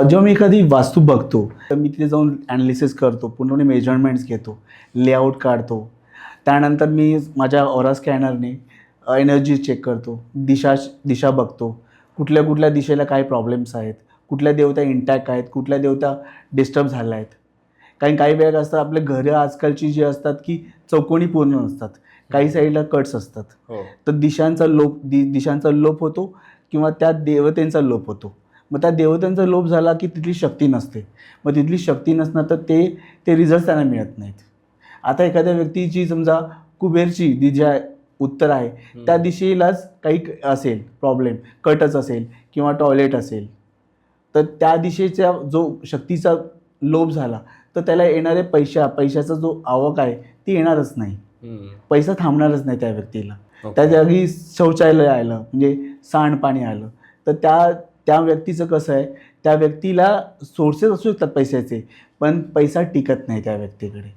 जेव्हा मी एखादी वास्तू बघतो तर मी तिथे जाऊन ॲनालिसिस करतो, पूर्ण मेजरमेंट्स घेतो, लेआउट काढतो. त्यानंतर मी माझ्या ऑरा स्कॅनरने एनर्जी चेक करतो, दिशा बघतो, कुठल्या कुठल्या दिशेला काय प्रॉब्लेम्स आहेत, कुठल्या देवता इंटॅक्ट आहेत, कुठल्या देवता डिस्टर्ब झाल्या आहेत. कारण काही वेळा असतात आपल्या घरं आजकालची जी असतात की चौकोनी पूर्ण नसतात, काही साईडला कट्स असतात. तर दिशांचा लोप होतो किंवा त्या देवतेंचा लोप होतो. मग त्या देवतांचा लोप झाला की तिथली शक्ती नसते. मग तिथली शक्ती नसणार तर ते रिझल्ट त्यांना मिळत नाहीत. आता एखाद्या व्यक्तीची समजा कुबेरची दिशा उत्तर आहे, त्या दिशेलाच काही असेल प्रॉब्लेम, कटच असेल किंवा टॉयलेट असेल, तर त्या दिशेचा जो शक्तीचा लोप झाला तर त्याला येणारे पैशाचा जो आवक आहे ती येणारच नाही. पैसा थांबणारच नाही त्या व्यक्तीला. त्या जागी शौचालय आलं म्हणजे सांडपाणी आलं तर त्या व्यक्तीचं कसं आहे, त्या व्यक्तीला सोर्सेस असू शकतात पैशाचे, पण पैसा टिकत नाही त्या व्यक्तीकडे.